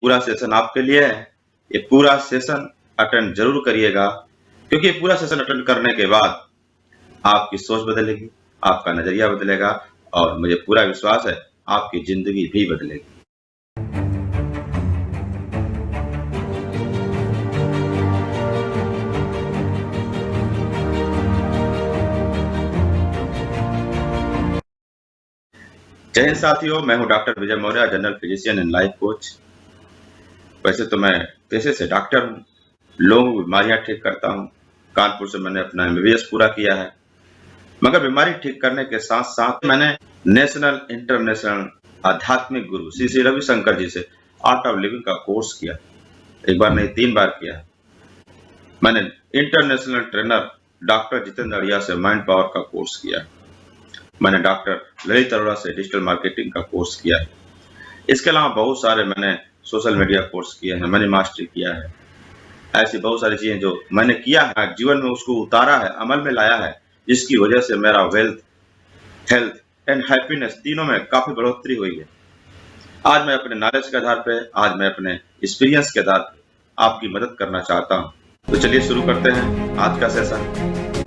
पूरा सेशन आपके लिए है। ये पूरा सेशन अटेंड जरूर करिएगा, क्योंकि ये पूरा सेशन अटेंड करने के बाद आपकी सोच बदलेगी, आपका नजरिया बदलेगा और मुझे पूरा विश्वास है आपकी जिंदगी भी बदलेगी। जय हिंद साथियों, मैं हूं doctor Vijay Maurya, general physician and life coach. वैसे तो मैं पेशे से डॉक्टर हूं, लोगों की बीमारियां ठीक करता हूं। कानपुर से मैंने अपना MBBS पूरा किया है, मगर बीमारी ठीक करने के साथ साथ मैंने नेशनल इंटरनेशनल आध्यात्मिक गुरु श्री श्री रविशंकर जी से आर्ट ऑफ लिविंग का कोर्स किया। एक बार नहीं, 3 बार किया। मैंने इंटरनेशनल ट्रेनर डॉक्टर जितेंद्र अड़िया से माइंड पावर का कोर्स किया। मैंने डॉक्टर ललित अरोड़ा से डिजिटल मार्केटिंग का कोर्स किया है। इसके अलावा बहुत सारे मैंने सोशल मीडिया कोर्स किए हैं, मैंने मास्टरी किया है। ऐसी बहुत सारी चीजें जो मैंने किया है, जीवन में उसको उतारा है, अमल में लाया है, जिसकी वजह से मेरा वेल्थ, हेल्थ एंड हैप्पीनेस तीनों में काफी बढ़ोतरी हुई है। आज मैं अपने नॉलेज के आधार पे, आज मैं अपने एक्सपीरियंस के आधार पे आपकी मदद करना चाहता हूँ। तो चलिए शुरू करते हैं आज का सेशन।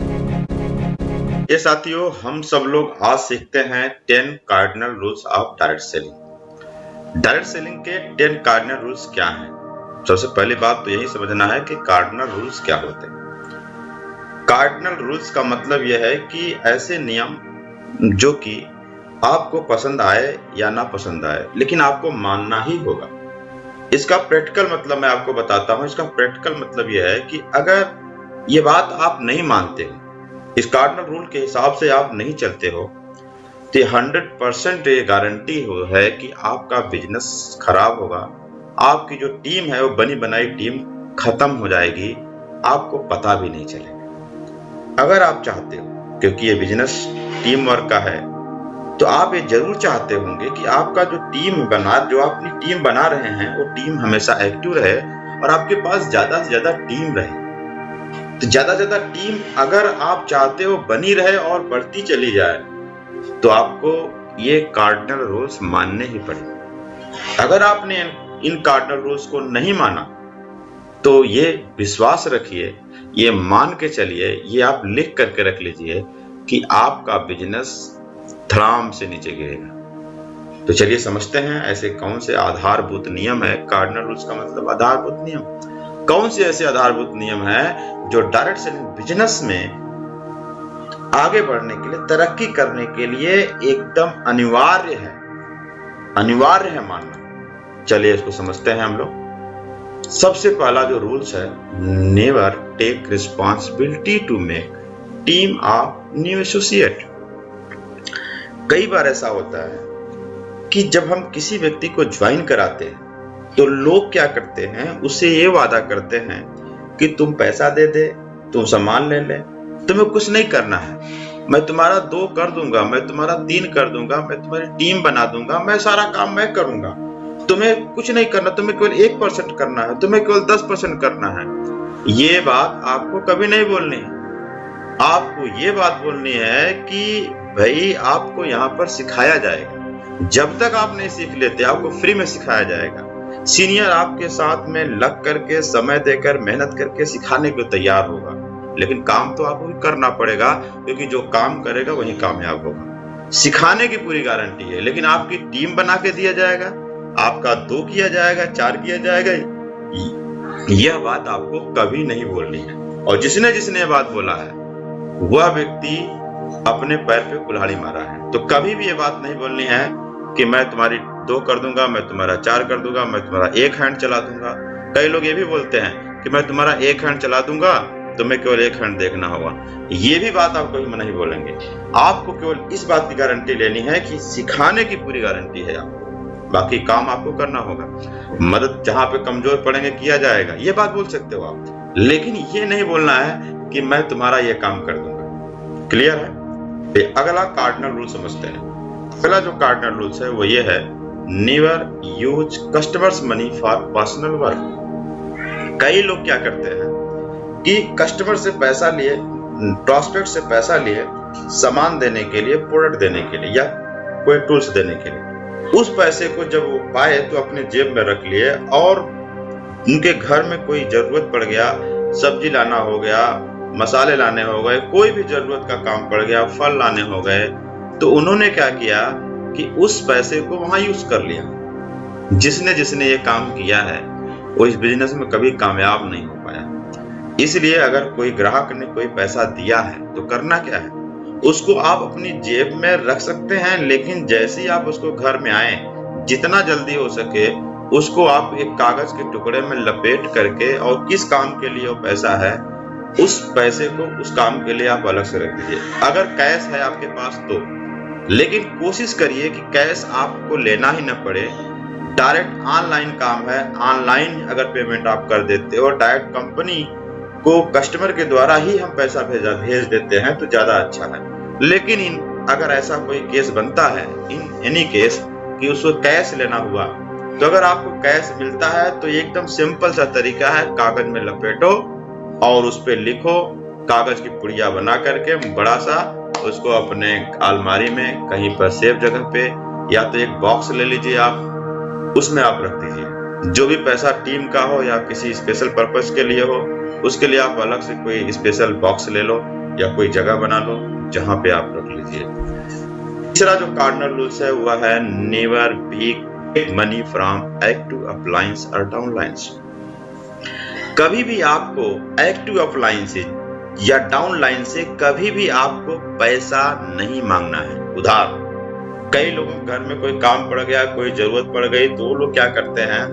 ये साथियों, हम सब लोग आज सीखते हैं 10 cardinal rules of direct selling. Direct selling के 10 कार्डिनल रूल्स क्या हैं? सबसे पहली बात तो यही समझना है कि कार्डिनल रूल्स क्या होते हैं। कार्डिनल रूल्स का मतलब यह है कि ऐसे नियम जो कि आपको पसंद आए या ना पसंद आए, लेकिन आपको मानना ही होगा। इसका प्रैक्टिकल मतलब मैं आपको बताता हूं। इसका प्रैक्टिकल मतलब यह है कि अगर ये बात आप नहीं मानते हो, इस कार्डिनल रूल के हिसाब से आप नहीं चलते हो, तो 100% ये गारंटी है कि आपका बिजनेस खराब होगा। आपकी जो टीम है वो बनी बनाई टीम खत्म हो जाएगी, आपको पता भी नहीं चलेगा। अगर आप चाहते हो, क्योंकि ये बिजनेस टीम वर्क का है, तो आप ये जरूर चाहते होंगे कि आपका जो जो आप अपनी टीम बना रहे हैं, वो टीम हमेशा एक्टिव रहे और आपके पास ज्यादा से ज्यादा टीम रहे। तो ज्यादा से ज्यादा टीम अगर आप चाहते हो बनी रहे और बढ़ती चली जाए, तो आपको ये कार्डिनल रूल्स मानने ही पड़ेंगे। अगर आपने इन कार्डिनल रूल्स को नहीं माना, तो ये विश्वास रखिए, ये मान के चलिए, ये आप लिख करके रख लीजिए कि आपका बिजनेस धड़ाम से नीचे गिरेगा। तो चलिए समझते हैं ऐसे कौन से आधारभूत नियम है। कार्डिनल रूल्स का मतलब आधारभूत नियम। कौन से ऐसे आधारभूत नियम है जो डायरेक्ट सेलिंग बिजनेस में आगे बढ़ने के लिए, तरक्की करने के लिए एकदम अनिवार्य है मानना। चलिए इसको समझते हैं हम लोग। सबसे पहला जो रूल्स है, never take responsibility to make team of new associate. कई बार ऐसा होता है कि जब हम किसी व्यक्ति को ज्वाइन कराते हैं, तो लोग क्या करते हैं, उससे ये वादा करते हैं कि तुम पैसा दे दे, तुम सामान ले ले, तुम्हें कुछ नहीं करना है, मैं तुम्हारा 2 कर दूंगा, मैं तुम्हारा 3 कर दूंगा, मैं तुम्हारी टीम बना दूंगा, मैं सारा काम मैं करूंगा, तुम्हें कुछ नहीं करना, तुम्हें केवल 1% करना है, तुम्हें केवल 10% करना है। ये बात आपको कभी नहीं बोलनी है। आपको ये बात बोलनी है कि भाई आपको यहाँ पर सिखाया जाएगा। जब तक आप नहीं सीख लेते, आपको फ्री में सिखाया जाएगा। सीनियर आपके साथ में लग करके, समय देकर, मेहनत करके सिखाने को तैयार होगा, लेकिन काम तो आपको करना पड़ेगा, क्योंकि जो काम करेगा वही कामयाब होगा। सिखाने की पूरी गारंटी है, लेकिन आपकी टीम बना के दिया जाएगा, आपका 2 किया जाएगा, 4 किया जाएगा, यह बात आपको कभी नहीं बोलनी है। और जिसने ये बात बोला है, वह व्यक्ति अपने पैर पे कुल्हाड़ी मारा है। तो कभी भी ये बात नहीं बोलनी है कि मैं तुम्हारी 2 कर दूंगा, मैं तुम्हारा 4 कर दूंगा, मैं तुम्हारा 1 हैंड चला दूंगा। कई लोग ये भी बोलते हैं कि मैं तुम्हारा 1 हैंड चला दूंगा, तुम्हें केवल 1 हैंड देखना होगा। ये भी बात आप कभी नहीं बोलेंगे। आपको केवल इस बात की गारंटी लेनी है कि सिखाने की पूरी गारंटी है आपको, बाकी काम आपको करना होगा। मदद जहां पे कमजोर पड़ेंगे किया जाएगा, ये बात बोल सकते हो आप, लेकिन ये नहीं बोलना है कि मैं तुम्हारा ये काम कर दूंगा। क्लियर है? अगला कार्डिनल रूल समझते हैं। अगला जो कार्डिनल रूल्स है वो ये है, never use customers money for personal work. कई लोग क्या करते हैं कि कस्टमर से पैसा लिए, प्रॉस्पेक्ट से पैसा लिए, सामान देने के लिए, प्रोडक्ट देने के लिए या कोई टूल्स देने के लिए, उस पैसे को जब वो पाए तो अपने जेब में रख लिए, और उनके घर में कोई जरूरत पड़ गया, सब्जी लाना हो गया, मसाले लाने हो गए, कोई भी जरूरत का काम पड़ गया, फल लाने हो गए, तो उन्होंने क्या किया कि उस पैसे को वहां यूज कर लिया। जिसने जिसने ये काम किया है वो इस बिजनेस में कभी कामयाब नहीं हो पाया। इसलिए अगर कोई ग्राहक ने कोई पैसा दिया है तो करना क्या है, उसको आप अपनी जेब में रख सकते हैं, लेकिन जैसे ही आप उसको घर में आए, जितना जल्दी हो सके उसको आप एक कागज के टुकड़े में लपेट करके, और किस काम के लिए वो पैसा है उस पैसे को उस काम के लिए आप अलग से रख दीजिए। अगर कैश है आपके पास तो, लेकिन कोशिश करिए कि कैश आपको लेना ही न पड़े। डायरेक्ट ऑनलाइन काम है, ऑनलाइन अगर पेमेंट आप कर देते हो, डायरेक्ट कंपनी को कस्टमर के द्वारा ही हम पैसा भेज देते हैं तो ज्यादा अच्छा है। लेकिन अगर ऐसा कोई केस बनता है, इन एनी केस कि उसको कैश लेना हुआ, तो अगर आपको कैश मिलता है तो एकदम सिंपल सा तरीका है, कागज में लपेटो और उस पे लिखो, कागज की पुड़िया बना करके बड़ा सा उसको अपने अलमारी में कहीं पर सेफ जगह पे, या तो एक बॉक्स ले लीजिए आप, उसमें आप रख दीजिए। जो भी पैसा टीम का हो या किसी स्पेशल पर्पस के लिए हो, उसके लिए आप अलग से कोई स्पेशल बॉक्स ले लो या कोई जगह बना लो जहां पे आप रख लीजिए। तीसरा जो कार्डिनल रूल्स है वह है never take money from active uplines और डाउनलाइंस। कभी भी आपको एक्टिव अपलायंस या डाउनलाइन से कभी भी आपको पैसा नहीं मांगना है, उधार। कई लोगों के घर में कोई काम पड़ गया, कोई जरूरत पड़ गई, तो वो लोग क्या करते हैं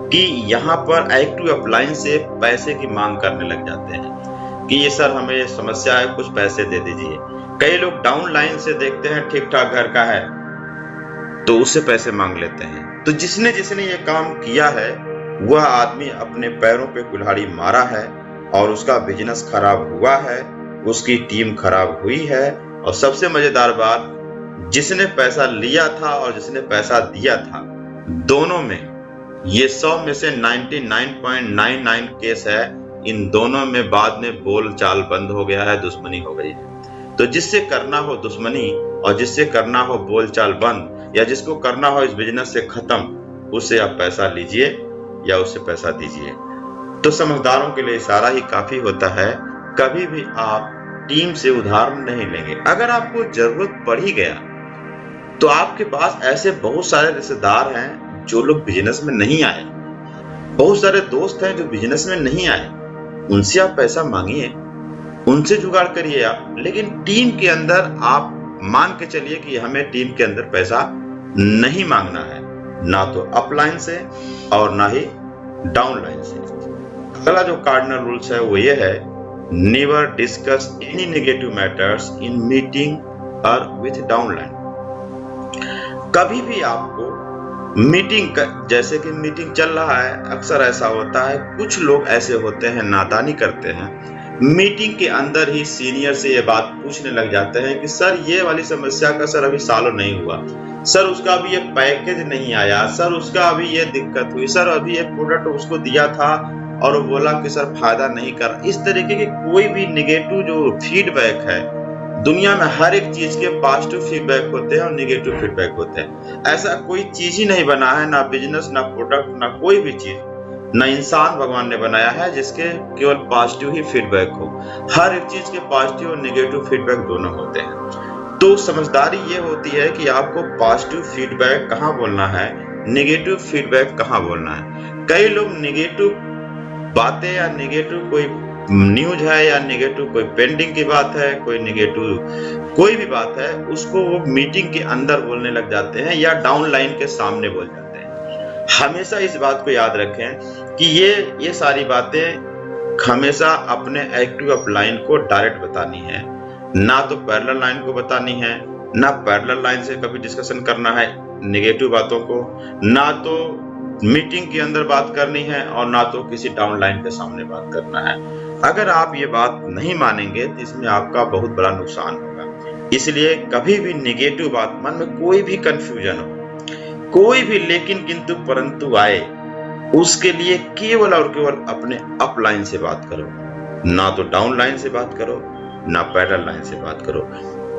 कि यहाँ पर एक्टिव अपलायंस से पैसे की मांग करने लग जाते हैं कि ये सर हमें ये समस्या है, कुछ पैसे दे दीजिए। कई लोग डाउनलाइन से देखते हैं ठीक ठाक घर का है तो उससे पैसे मांग लेते हैं। तो जिसने जिसने ये काम किया है वह आदमी अपने पैरों पे कुल्हाड़ी मारा है और उसका बिजनेस खराब हुआ है, उसकी टीम खराब हुई है। और सबसे मजेदार बात, जिसने पैसा लिया था और जिसने पैसा दिया था, दोनों में ये 100 में से 99.99 केस है, इन दोनों में बाद में बोल चाल बंद हो गया है, दुश्मनी हो गई है। तो जिससे करना हो दुश्मनी और जिससे करना हो बोल चाल बंद, या जिसको करना हो इस बिजनेस से खत्म, उससे आप पैसा लीजिए या उससे पैसा दीजिए। तो समझदारों के लिए इशारा ही काफी होता है। कभी भी आप टीम से उधार नहीं लेंगे। अगर आपको जरूरत पड़ ही गया तो आपके पास ऐसे बहुत सारे रिश्तेदार हैं जो लोग बिजनेस में नहीं आए, बहुत सारे दोस्त हैं जो बिजनेस में नहीं आए, उनसे आप पैसा मांगिए, उनसे जुगाड़ करिए आप। लेकिन टीम के अंदर आप मान के चलिए कि हमें टीम के अंदर पैसा नहीं मांगना है, ना तो अपलाइन से और ना ही डाउनलाइन से। अगला जो कार्डिनल रूल्स है वो ये है, never discuss any negative matters in meeting और विथ डाउनलाइन। कभी भी आपको मीटिंग जैसे कि मीटिंग चल रहा है, अक्सर ऐसा होता है, कुछ लोग ऐसे होते हैं नादानी करते हैं, मीटिंग के अंदर ही सीनियर से ये बात पूछने लग जाते हैं कि सर ये वाली समस्या का सर अभी सॉल्व नहीं हुआ, सर उसका अभी ये पैकेज नहीं आया, सर उसका अभी ये दिक्कत हुई, सर अभी ये प्रोडक्ट उसको दिया था और वो बोला कि सर फायदा नहीं कर। इस तरीके के कोई भी निगेटिव जो फीडबैक है, दुनिया में हर एक चीज के पॉजिटिव फीडबैक होते हैं और निगेटिव फीडबैक होते हैं। ऐसा कोई चीज ही नहीं बना है, ना बिजनेस, ना प्रोडक्ट, ना कोई भी चीज, ना इंसान भगवान ने बनाया है जिसके केवल पॉजिटिव ही फीडबैक हो। हर एक चीज के पॉजिटिव और निगेटिव फीडबैक दोनों होते हैं। तो समझदारी ये होती है कि आपको पॉजिटिव फीडबैक कहाँ बोलना है, निगेटिव फीडबैक कहाँ बोलना है। कई लोग निगेटिव बातें या निगेटिव कोई न्यूज है या निगेटिव कोई पेंडिंग की बात है, कोई निगेटिव कोई भी बात है, उसको वो मीटिंग के अंदर बोलने लग जाते हैं या डाउनलाइन के सामने बोल जाते हैं। हमेशा इस बात को याद रखें कि ये सारी बातें हमेशा अपने एक्टिव अपलाइन को डायरेक्ट बतानी है, ना तो पैरेलल लाइन को बतानी है, ना पैरेलल लाइन से कभी डिस्कशन करना है निगेटिव बातों को, ना तो मीटिंग के अंदर बात करनी है और ना तो किसी डाउनलाइन के सामने बात करना है। अगर आप ये बात नहीं मानेंगे तो इसमें आपका बहुत बड़ा नुकसान होगा। इसलिए कभी भी निगेटिव बात, मन में कोई भी कंफ्यूजन हो, कोई भी लेकिन किंतु परंतु आए, उसके लिए केवल और केवल अपने अपलाइन से बात करो, ना तो डाउनलाइन से बात करो, ना पैरेलल लाइन से बात करो,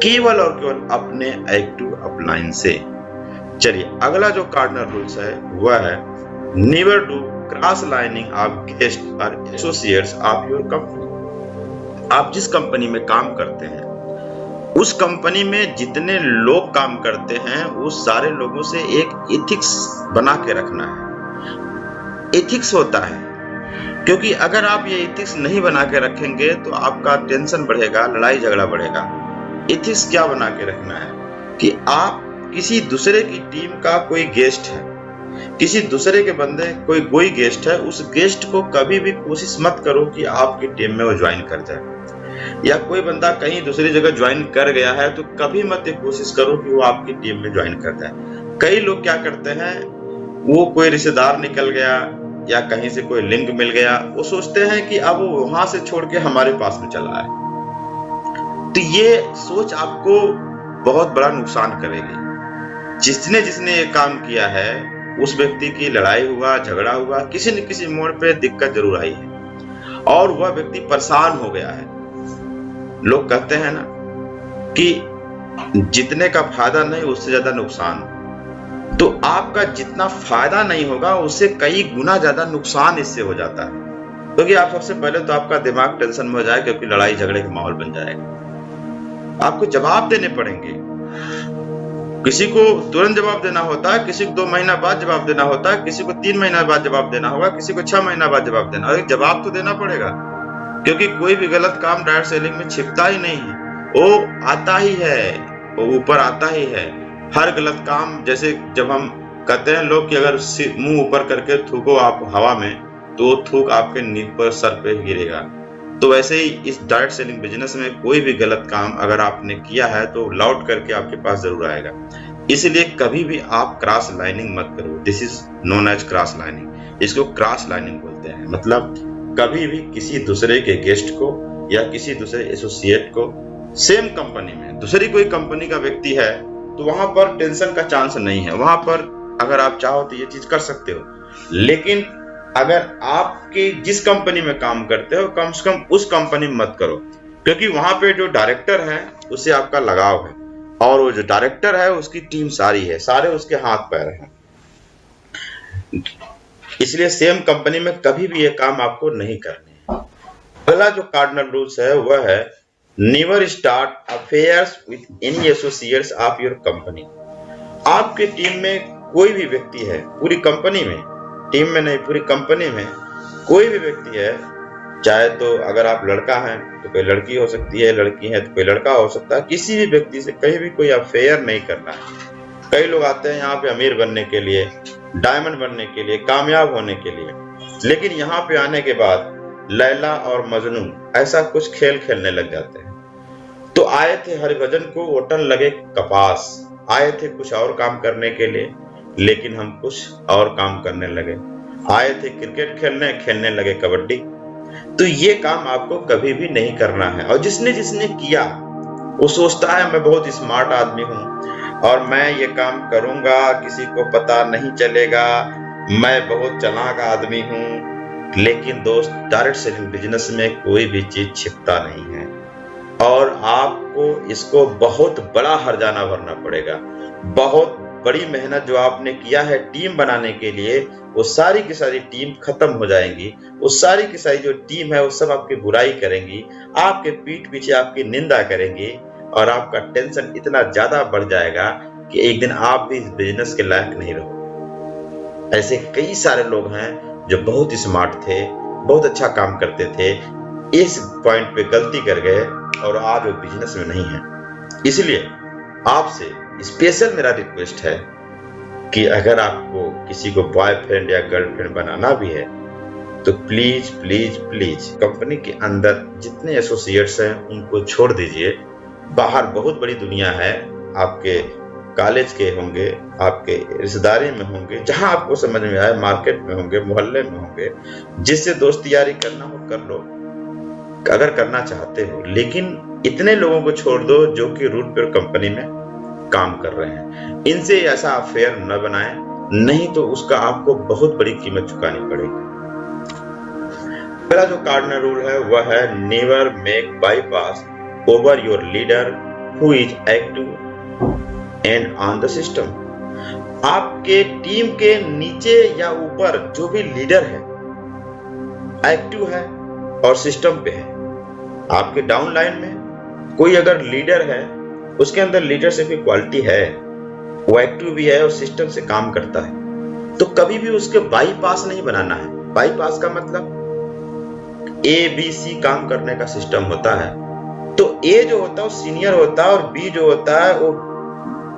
केवल और केवल अपने एक्टिव अपलाइन से। चलिए, अगला जो कार्डिनल रूल्स है वह है never do cross lining of guest और एसोसिएट्स ऑफ योर कंपनी। आप जिस कंपनी में काम करते हैं उस कंपनी में जितने लोग काम करते हैं उस सारे लोगों से एक एथिक्स बना के रखना है। एथिक्स होता है, क्योंकि अगर आप ये एथिक्स नहीं बना के रखेंगे तो आपका टेंशन बढ़ेगा, लड़ाई झगड़ा बढ़ेगा। एथिक्स क्या बना के रखना है कि आप किसी दूसरे की टीम का कोई गेस्ट है, किसी दूसरे के बंदे कोई गेस्ट है, उस गेस्ट को कभी भी कोशिश मत करो कि आपकी टीम में वो ज्वाइन कर जाए। या कोई बंदा कहीं दूसरी जगह ज्वाइन कर गया है तो कभी मत ये कोशिश करो कि वो आपकी टीम में ज्वाइन कर जाए। कई लोग क्या करते हैं, वो कोई रिश्तेदार निकल गया या कहीं से कोई लिंक मिल गया, वो सोचते हैं कि अब वो वहां से छोड़ के हमारे पास में चला है। तो ये सोच आपको बहुत बड़ा नुकसान करेगी। जिसने ये काम किया है उस व्यक्ति की लड़ाई हुआ, झगड़ा हुआ, किसी न किसी मोड़ पे दिक्कत जरूर आई है और वह व्यक्ति परेशान हो गया है। लोग कहते हैं ना कि जितने का फायदा नहीं उससे ज्यादा नुकसान। तो आपका जितना फायदा नहीं होगा उससे कई गुना ज्यादा नुकसान इससे हो जाता है। क्योंकि आप सबसे पहले तो आपका दिमाग टेंशन में हो जाए, क्योंकि लड़ाई झगड़े का माहौल बन जाएगा। आपको जवाब देने पड़ेंगे, किसी को तुरंत जवाब देना होता है, किसी को 2 महीना बाद जवाब देना होता है, किसी को 3 महीना बाद जवाब देना होगा, किसी को 6 महीना बाद जवाब देना। और जवाब तो देना पड़ेगा, क्योंकि कोई भी गलत काम डायरेक्ट सेलिंग में छिपता ही नहीं है, वो आता ही है, वो ऊपर आता ही है। हर गलत काम, जैसे जब हम कहते हैं लोग कि अगर मुंह ऊपर करके थूको आप हवा में तो वो थूक आपके नींद पर सर पे गिरेगा। तो वैसे ही इस डायरेक्ट सेलिंग बिजनेस में कोई भी गलत काम अगर आपने किया है तो लौट करके आपके पास जरूर आएगा। इसलिए कभी भी आप क्रॉस लाइनिंग मत करो। This is known as cross lining. इसको क्रॉस लाइनिंग बोलते हैं। मतलब कभी भी किसी दूसरे के गेस्ट को या किसी दूसरे एसोसिएट को, सेम कंपनी में दूसरी कोई कंपनी का व्यक्ति है तो वहां पर टेंशन का चांस नहीं है। वहां पर अगर आप चाहो तो ये चीज कर सकते हो, लेकिन अगर आपके जिस कंपनी में काम करते हो कम से कम उस कंपनी में मत करो, क्योंकि वहां पे जो डायरेक्टर है उससे आपका लगाव है और वो जो डायरेक्टर है उसकी टीम सारी है, सारे उसके हाथ पैर हैं। इसलिए सेम कंपनी में कभी भी ये काम आपको नहीं करने। अगला जो कार्डिनल रूल्स है वह है never start affairs with any associates of your company. आपके टीम में कोई भी व्यक्ति है, पूरी कंपनी में, टीम में नहीं पूरी कंपनी में कोई भी व्यक्ति है, चाहे तो अगर आप लड़का हैं तो कोई लड़की हो सकती है, लड़की है तो कोई लड़का हो सकता है, किसी भी व्यक्ति से कहीं भी कोई अफेयर नहीं करना है। कई लोग आते हैं यहाँ पे अमीर बनने के लिए, डायमंड बनने के लिए, कामयाब होने के लिए, लेकिन यहाँ पे आने के बाद लैला और मजनू ऐसा कुछ खेल खेलने लग जाते हैं। तो आए थे हरिभजन को ओटन लगे कपास, आए थे कुछ और काम करने के लिए, लेकिन हम कुछ और काम करने लगे। आए थे क्रिकेट खेलने लगे कबड्डी। तो ये काम आपको कभी भी नहीं करना है। और जिसने किया वो सोचता है मैं बहुत स्मार्ट आदमी हूँ और मैं ये काम करूंगा, किसी को पता नहीं चलेगा, मैं बहुत चालाक आदमी हूँ। लेकिन दोस्त, डायरेक्ट सेलिंग बिजनेस में कोई भी चीज छिपता नहीं है और आपको इसको बहुत बड़ा हर्जाना भरना पड़ेगा। बहुत बड़ी मेहनत जो आपने किया है टीम बनाने के लिए, वो सारी की सारी टीम खत्म हो जाएंगी। वो सारी की सारी जो टीम है वो सब आपकी बुराई करेंगी, आपके पीठ पीछे आपकी निंदा करेंगी और आपका टेंशन इतना ज्यादा बढ़ जाएगा कि एक दिन आप भी इस बिजनेस के लायक नहीं रहोगे। ऐसे कई सारे लोग हैं जो बहुत स्मार्ट थे, बहुत अच्छा काम करते थे, इस पॉइंट पे गलती कर गए और आज वो बिजनेस में नहीं है। इसलिए आपसे स्पेशल मेरा रिक्वेस्ट है कि अगर आपको किसी को बॉयफ्रेंड या गर्लफ्रेंड बनाना भी है तो प्लीज प्लीज प्लीज कंपनी के अंदर जितने एसोसिएट्स हैं उनको छोड़ दीजिए। बाहर बहुत बड़ी दुनिया है, आपके कॉलेज के होंगे, आपके रिश्तेदारी में होंगे, जहां आपको समझ में आए, मार्केट में होंगे, मोहल्ले में होंगे, जिससे दोस्ती यारी करना हो कर लो अगर करना चाहते हो। लेकिन इतने लोगों को छोड़ दो जो कि रूट पर कंपनी में काम कर रहे हैं। इनसे ऐसा अफेयर न बनाएं, नहीं तो उसका आपको बहुत बड़ी कीमत चुकानी पड़ेगी। पहला जो कार्डिनल रूल है वह है never make bypass over your leader who is active and on the system. आपके टीम के नीचे या ऊपर जो भी लीडर है, एक्टिव है और सिस्टम पे है। आपके डाउन लाइन में कोई अगर लीडर है, उसके अंदर लीडरशिप की क्वालिटी है, वो एक्टिव भी है और सिस्टम से काम करता है, तो कभी भी उसके बाईपास नहीं बनाना है। बाईपास का मतलब ABC काम करने का सिस्टम होता है। तो A जो होता है वो सीनियर होता है और B जो होता है वो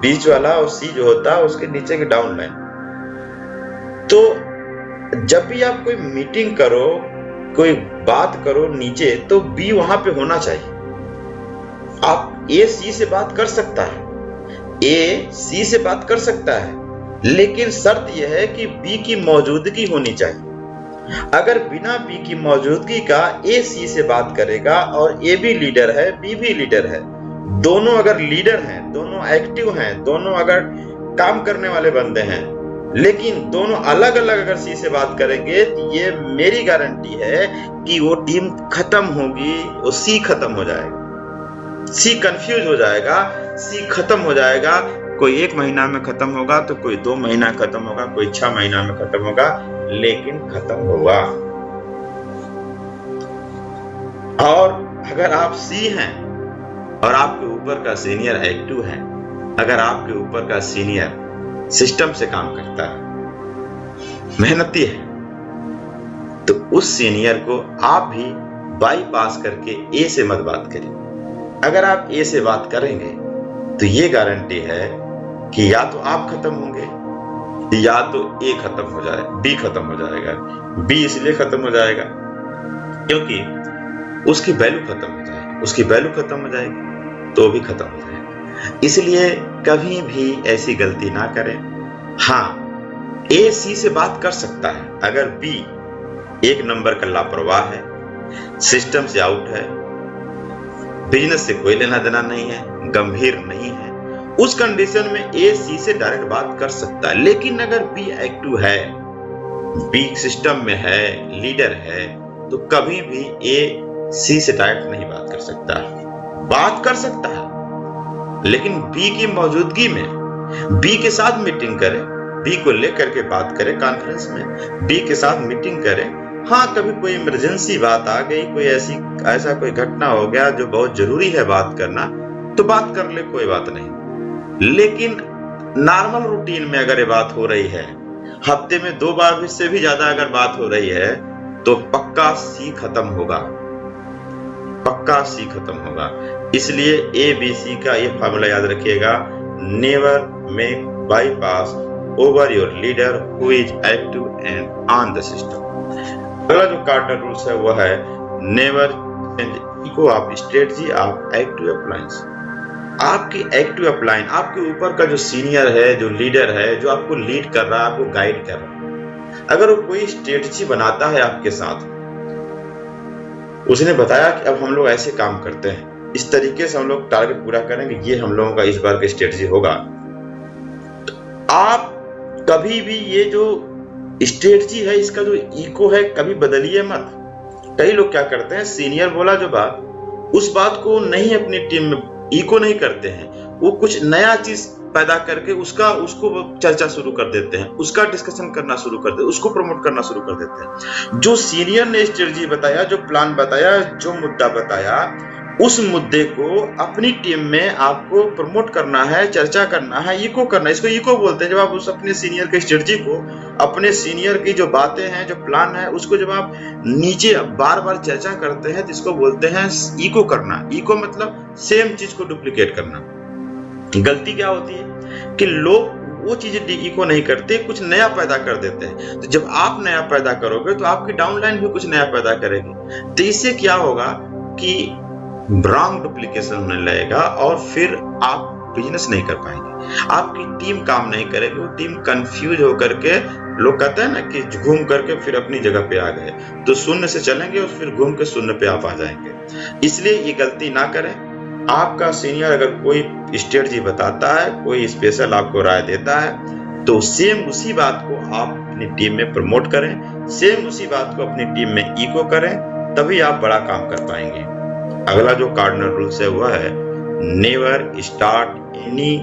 बीच वाला और C जो होता है उसके नीचे की डाउन लाइन। तो जब भी आप कोई मीटिंग करो, कोई बात करो नीचे, तो B वहां पे होना चाहिए। आप A C से बात कर सकता है, A C से बात कर सकता है, लेकिन शर्त यह है कि B की मौजूदगी होनी चाहिए। अगर बिना B की मौजूदगी का A C से बात करेगा और A भी लीडर है, B भी लीडर है, दोनों अगर लीडर हैं, दोनों एक्टिव हैं, दोनों अगर काम करने वाले बंदे हैं, लेकिन दोनों अलग अलग अगर C से बात करेंगे, तो ये मेरी गारंटी है कि वो टीम खत्म होगी, वो C खत्म हो जाएगा, C कंफ्यूज हो जाएगा, C खत्म हो जाएगा। कोई 1 महीना में खत्म होगा, तो कोई 2 महीना खत्म होगा, कोई 6 महीना में खत्म होगा, लेकिन खत्म होगा। और अगर आप C हैं और आपके ऊपर का सीनियर एक्टिव है, अगर आपके ऊपर का सीनियर सिस्टम से काम करता है, मेहनती है, तो उस सीनियर को आप भी बाईपास करके A से मत बात करें। अगर आप A से बात करेंगे तो ये गारंटी है कि या तो आप खत्म होंगे या तो A खत्म हो जाए, B खत्म हो जाएगा। B इसलिए खत्म हो जाएगा क्योंकि उसकी वैल्यू खत्म हो जाएगी, उसकी वैल्यू खत्म हो जाएगी तो भी खत्म हो जाएगा। इसलिए कभी भी ऐसी गलती ना करें। हाँ, A C से बात कर सकता है अगर B 1 नंबर का लापरवाह है, सिस्टम से आउट है, बिजनेस से कोई लेना देना नहीं है, गंभीर नहीं है, उस कंडीशन में A C से डायरेक्ट बात कर सकता है। लेकिन अगर B एक्टिव है, B सिस्टम में है, लीडर है, तो कभी भी A C से डायरेक्ट नहीं बात कर सकता। बात कर सकता है, लेकिन B की मौजूदगी में B के साथ मीटिंग करे, B को लेकर के बात करे, कॉन्फ्रेंस में B के साथ मीटिंग करे। हाँ, कभी कोई इमरजेंसी बात आ गई, कोई ऐसा कोई घटना हो गया जो बहुत जरूरी है बात करना, तो बात कर ले, कोई बात नहीं। लेकिन नॉर्मल रूटीन में अगर ये बात हो रही है, हफ्ते में 2 बार से भी ज्यादा अगर बात हो रही है, तो पक्का C खत्म होगा, पक्का C खत्म होगा। इसलिए ABC का ये फार्मूला याद रखिएगा, never make bypass over your leader who is active and on the system. अगला जो कार्डनल रूल्स है वो है never change echo of strategy of active uplines. आपकी एक्टिव अपलाइन, आपके ऊपर का जो सीनियर है, जो लीडर है, जो आपको लीड कर रहा है, आपको गाइड कर रहा है, अगर वो कोई स्ट्रेटजी बनाता है आपके साथ, उसने बताया कि अब हम लोग ऐसे काम करते हैं, इस तरीके से हम लोग टारगेट पूरा करेंगे, ये हम लोगों का इस बार का स्ट्रेटजी होगा, तो आप कभी भी ये जो स्ट्रेटजी है, इसका जो इको है, कभी बदलिए मत। कई लोग क्या करते हैं, सीनियर बोला जो बात, उस बात को नहीं अपनी टीम में इको नहीं करते हैं, वो कुछ नया चीज पैदा करके उसको चर्चा शुरू कर देते हैं, उसका डिस्कशन करना शुरू कर देते हैं, उसको प्रमोट करना शुरू कर देते हैं। जो सीनियर ने स्ट्रेटजी बताया, जो प्लान बताया, जो मुद्दा बताया, उस मुद्दे को अपनी टीम में आपको प्रमोट करना है, चर्चा करना है, इको करना है। इसको इको बोलते हैं। जब आप उस अपने सीनियर के स्ट्रेटजी को, अपने सीनियर की जो बातें हैं, जो प्लान है, उसको जब आप नीचे बार बार चर्चा करते हैं, तो इसको बोलते हैं इको करना। इको मतलब सेम चीज को डुप्लीकेट करना। गलती क्या होती है कि लोग वो चीजें इको नहीं करते, कुछ नया पैदा कर देते हैं। तो जब आप नया पैदा करोगे तो आपकी डाउनलाइन भी कुछ नया पैदा करेगी। तो इससे क्या होगा कि रॉन्ग डुप्लीकेशन होने लगेगा और फिर आप बिजनेस नहीं कर पाएंगे, आपकी टीम काम नहीं करेगी, वो टीम कंफ्यूज होकर के, लोग कहते हैं ना कि घूम करके फिर अपनी जगह पे आ गए, तो शून्य से चलेंगे और फिर घूम के शून्य पे आप आ जाएंगे। इसलिए ये गलती ना करें। आपका सीनियर अगर कोई स्ट्रेटजी बताता है, कोई स्पेशल आपको राय देता है, तो सेम उसी बात को आप अपनी टीम में प्रमोट करें, सेम उसी बात को अपनी टीम में इको करें, तभी आप बड़ा काम कर पाएंगे। अगला जो कार्डिनल रूल्स है वह है never start any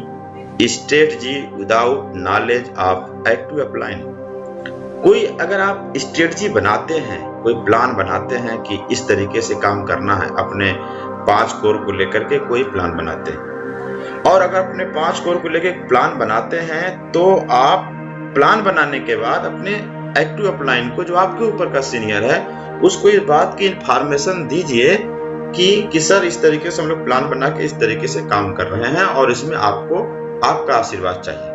strategy without knowledge of active upline. कोई अगर आप स्ट्रेटजी बनाते हैं, कोई प्लान बनाते हैं कि इस तरीके से काम करना है, अपने 5 कोर को लेकर के कोई प्लान बनाते हैं, और अगर अपने 5 कोर को लेकर प्लान बनाते हैं तो आप प्लान बनाने के बाद अपने एक्टिव अपलाइन को, जो आपके ऊपर का सीनियर है, उसको इस बात की इंफॉर्मेशन दीजिए कि सर इस तरीके से हम लोग प्लान बना के इस तरीके से काम कर रहे हैं और इसमें आपको आपका आशीर्वाद चाहिए।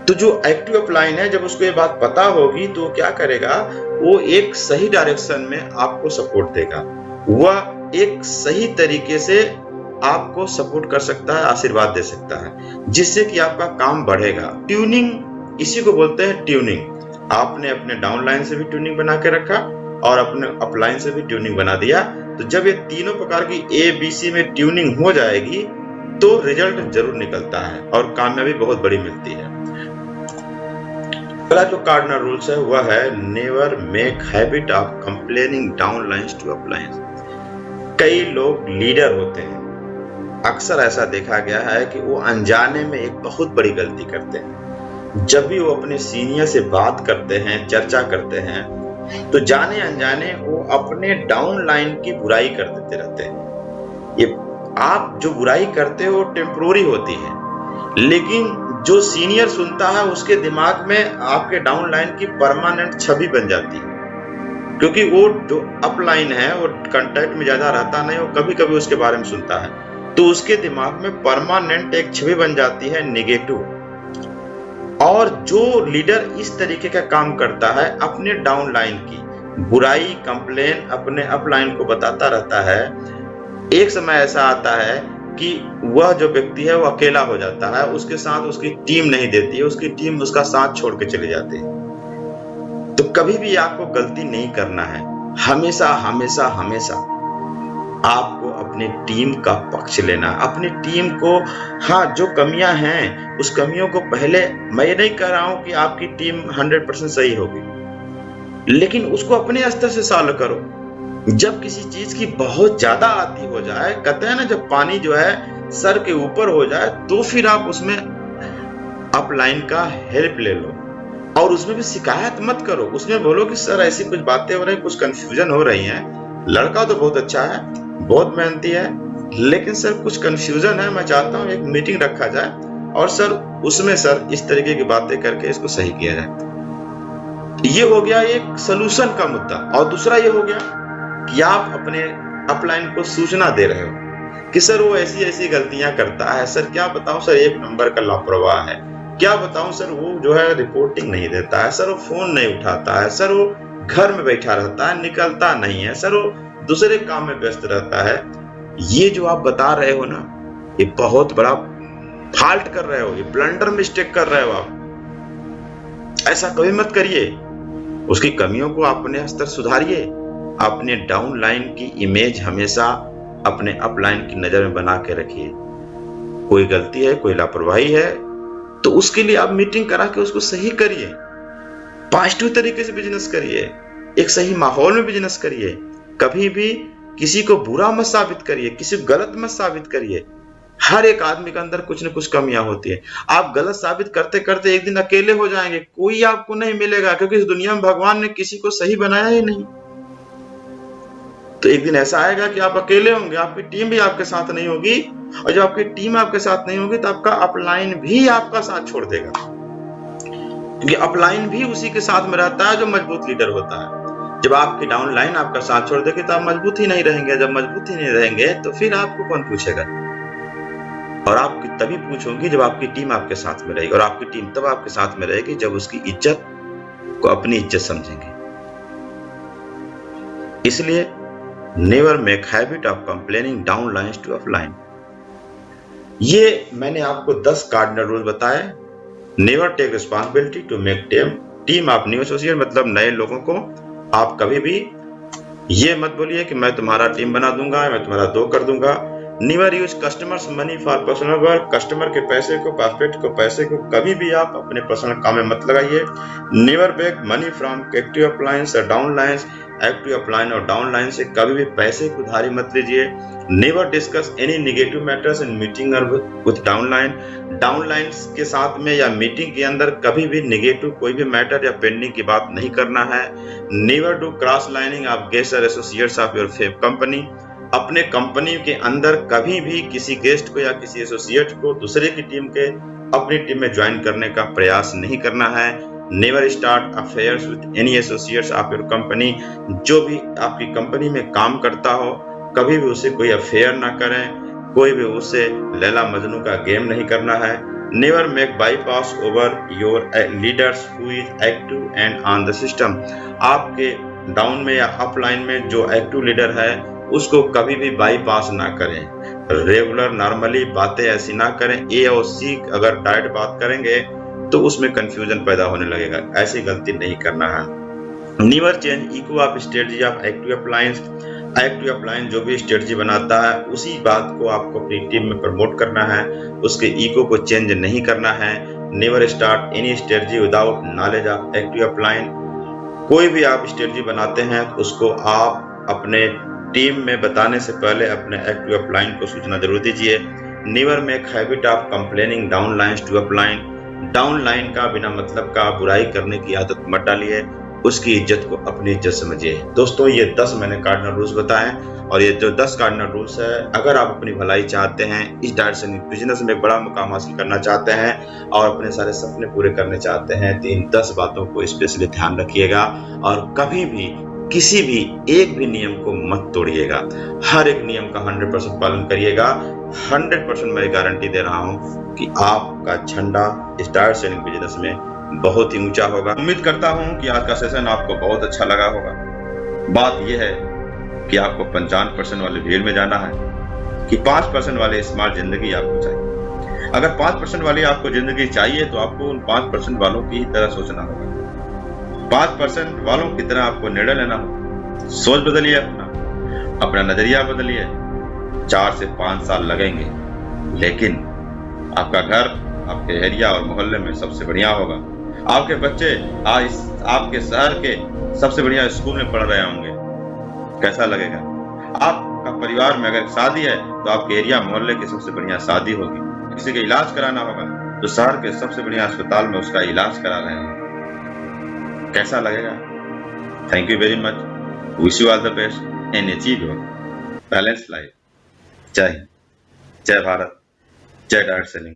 तो जो एक्टिव अपलाइन है, जब उसको ये बात पता होगी तो क्या करेगा, वो एक सही डायरेक्शन में आपको सपोर्ट देगा, वह एक सही तरीके से आपको सपोर्ट कर सकता है, आशीर्वाद दे सकता है, जिससे कि आपका काम बढ़ेगा। ट्यूनिंग इसी को बोलते हैं, ट्यूनिंग। आपने अपने डाउनलाइन से भी ट्यूनिंग बना के रखा और अपने अपलाइन से भी ट्यूनिंग बना दिया, तो जब ये तीनों प्रकार की ABC में ट्यूनिंग हो जाएगी तो रिजल्ट जरूर निकलता है और कामयाबी बहुत बड़ी मिलती है। अगला जो कार्डिनल रूल्स है वह है never make habit of complaining downlines to uplines. कई लोग लीडर होते हैं, अक्सर ऐसा देखा गया है कि वो अनजाने में एक बहुत बड़ी गलती करते हैं। जब भी वो अपने सीनियर से बात करते हैं, चर्चा करते हैं, तो जाने अनजाने वो अपने डाउन लाइन की बुराई कर देते रहते हैं। ये आप जो बुराई करते हो टेम्पोररी होती है, लेकिन जो सीनियर सुनता है उसके दिमाग में आपके डाउन लाइन की परमानेंट छवि बन जाती है, क्योंकि वो जो अप लाइन है वो कांटेक्ट में ज्यादा रहता नहीं, वो कभी कभी उसके बारे में सुनता है, तो उसके दिमाग में परमानेंट एक छवि बन जाती है नेगेटिव। और जो लीडर इस तरीके का काम करता है, अपने डाउन लाइन की बुराई, कंप्लेन अपने अप लाइन को बताता रहता है, एक समय ऐसा आता है कि वह जो व्यक्ति है वो अकेला हो जाता है, उसके साथ उसकी टीम नहीं देती है, उसकी टीम उसका साथ छोड़ के चली जाती है। तो कभी भी आपको गलती नहीं करना है, हमेशा हमेशा हमेशा आपको अपने टीम का पक्ष लेना, अपनी टीम को, हाँ जो कमियां हैं उस कमियों को पहले, मैं ये नहीं कह रहा हूं कि आपकी टीम 100% सही होगी, लेकिन उसको अपने स्तर से सॉल्व करो। जब किसी चीज की बहुत ज्यादा आती हो जाए, कहते हैं ना जब पानी जो है सर के ऊपर हो जाए, तो फिर आप उसमें अपलाइन का हेल्प ले लो, और उसमें भी शिकायत मत करो, उसमें बोलो कि सर ऐसी कुछ बातें हो रही, कुछ कंफ्यूजन हो रही हैं, लड़का तो बहुत अच्छा है, बहुत मेहनती है, लेकिन सर कुछ कंफ्यूजन है, मैं चाहता हूँ एक मीटिंग रखा जाए और सर उसमें सर इस तरीके की बातें करके इसको सही किया जाए। ये हो गया एक सलूशन का मुद्दा। और दूसरा ये हो गया कि आप अपने अपलाइन को सूचना दे रहे हो कि सर वो ऐसी ऐसी गलतियां करता है, सर क्या बताऊं सर एक नंबर का लापरवाह है, क्या बताऊं सर वो जो है रिपोर्टिंग नहीं देता है, सर वो फोन नहीं उठाता है, सर वो घर में बैठा रहता है, निकलता नहीं है, सर वो दूसरे काम में व्यस्त रहता है। ये जो आप बता रहे हो ना, ये बहुत बड़ा फॉल्ट कर रहे हो, ये ब्लंडर मिस्टेक कर रहे हो आप। ऐसा कभी मत करिए, उसकी कमियों को अपने स्तर सुधारिए, अपने डाउन लाइन की इमेज हमेशा अपने अप लाइन की नजर में बना के रखिए। कोई गलती है, कोई लापरवाही है, तो उसके लिए आप मीटिंग करा के उसको सही करिए, पॉजिटिव तरीके से बिजनेस करिए, एक सही माहौल में बिजनेस करिए। कभी भी किसी को बुरा मत साबित करिए, किसी को गलत मत साबित करिए। हर एक आदमी के अंदर कुछ न कुछ कमियां होती है। आप गलत साबित करते करते एक दिन अकेले हो जाएंगे, कोई आपको नहीं मिलेगा, क्योंकि इस दुनिया में भगवान ने किसी को सही बनाया ही नहीं। तो एक दिन ऐसा आएगा कि आप अकेले होंगे, आपकी टीम भी आपके साथ नहीं होगी, और जब आपकी टीम आपके साथ नहीं होगी तो आपका अपलाइन भी आपका साथ छोड़ देगा, क्योंकि अपलाइन भी उसी के साथ में रहता है जो मजबूत लीडर होता है। जब आपकी डाउन लाइन आपका साथ छोड़ देगी तो आप मजबूत ही नहीं रहेंगे। जब मजबूत ही नहीं रहेंगे तो फिर आपको कौन पूछेगा, और आप तभी पूछोगे जब आपकी टीम आपके साथ में रहेगी, और आपकी टीम तब आपके साथ में रहेगी जब उसकी इज्जत को अपनी इज्जत समझेंगे। इसलिए never make habit of complaining down lines to up line. ये मैंने आपको 10 कार्डिनल रूल बताए। Never take responsibility to make team of new associate, मतलब नए लोगों को आप कभी भी ये मत बोलिए कि मैं तुम्हारा टीम बना दूंगा, मैं तुम्हारा दो कर दूंगा। Never use customers money for personal work, customer के पैसे को, प्रॉफिट को, पैसे को कभी भी आप अपने पर्सनल काम में मत लगाइए। Never beg money from active uplines और डाउन लाइन्स, एक्टिव अपलाइन और डाउनलाइन से कभी भी पैसे की उधारी मत लीजिए। Never discuss any negative matters in meeting और विद डाउनलाइन। डाउनलाइन के साथ में या मीटिंग के अंदर कभी भी नेगेटिव कोई भी मैटर या पेंडिंग की बात नहीं करना है। Never do cross lining of guest और एसोसिएट्स ऑफ योर कंपनी। अपने कंपनी के अंदर कभी भी किसी गेस्ट को या किसी एसोसिएट को दूसरे की टीम के अपनी टीम में ज्वाइन करने का प्रयास नहीं करना है। Never start affairs with any associates of your company. जो भी आपकी कंपनी में काम करता हो कभी भी उसे कोई अफेयर ना करें, कोई भी उसे लैला मजनू का गेम नहीं करना है। Never make bypass over your leaders who is active and on the system. आपके डाउन में या अपलाइन में जो एक्टिव लीडर है उसको कभी भी बाईपास ना करें। रेगुलर नॉर्मली बातें ऐसी ना करें। ए और सी अगर डायरेक्ट बात करेंगे तो उसमें कंफ्यूजन पैदा होने लगेगा, ऐसी गलती नहीं करना है। Never change echo of strategy of active uplines. Active uplines जो भी स्ट्रेटजी बनाता है उसी बात को आपको अपनी टीम में प्रमोट करना है, उसके इको को चेंज नहीं करना है। Never start any strategy without knowledge of active uplines. कोई भी आप स्ट्रेटजी बनाते हैं तो उसको आप अपने टीम में बताने से पहले अपने एक्टिव अपलाइन को सूचना जरूर दीजिए। Never make habit of complaining down lines to upline. Down line का बिना मतलब का बुराई करने की आदत मत डालिए, उसकी इज्जत को अपनी इज्जत समझिए। दोस्तों ये 10 मैंने कार्डिनल रूल्स बताए और ये जो 10 कार्डिनल रूल्स है, अगर आप अपनी भलाई चाहते हैं, इस डायरेक्शन बिजनेस में बड़ा मुकाम हासिल करना चाहते हैं और अपने सारे सपने पूरे करने चाहते हैं तो इन 10 बातों को स्पेशली ध्यान रखिएगा और कभी भी किसी भी एक भी नियम को मत तोड़िएगा। हर एक नियम का 100% पालन करिएगा। 100% मैं गारंटी दे रहा हूं कि आपका झंडा इस डायरेक्ट सेलिंग बिजनेस में बहुत ही ऊंचा होगा। उम्मीद करता हूं कि आज का सेशन आपको बहुत अच्छा लगा होगा। बात यह है कि आपको 55% वाले भीड़ में जाना है कि 5% वाले स्मार्ट जिंदगी आपको चाहिए। अगर 5% वाली आपको जिंदगी चाहिए तो आपको उन 5% वालों की ही तरह सोचना होगा। 5% वालों की तरह आपको निर्णय लेना होगा। सोच बदलिए, अपना नजरिया बदलिए। 4 से 5 साल लगेंगे लेकिन आपका घर आपके एरिया और मोहल्ले में सबसे बढ़िया होगा। आपके बच्चे आज आपके शहर के सबसे बढ़िया स्कूल में पढ़ रहे होंगे। कैसा लगेगा? आपका परिवार में अगर शादी है तो आपके एरिया मोहल्ले की सबसे बढ़िया शादी होगी। किसी का इलाज कराना होगा तो शहर के सबसे बढ़िया अस्पताल में उसका इलाज करा रहे हैं। कैसा लगेगा? Thank you very much. Wish you all the best and achieve your balance life. जय हिंद, जय भारत, जय डायरेक्ट सेलिंग।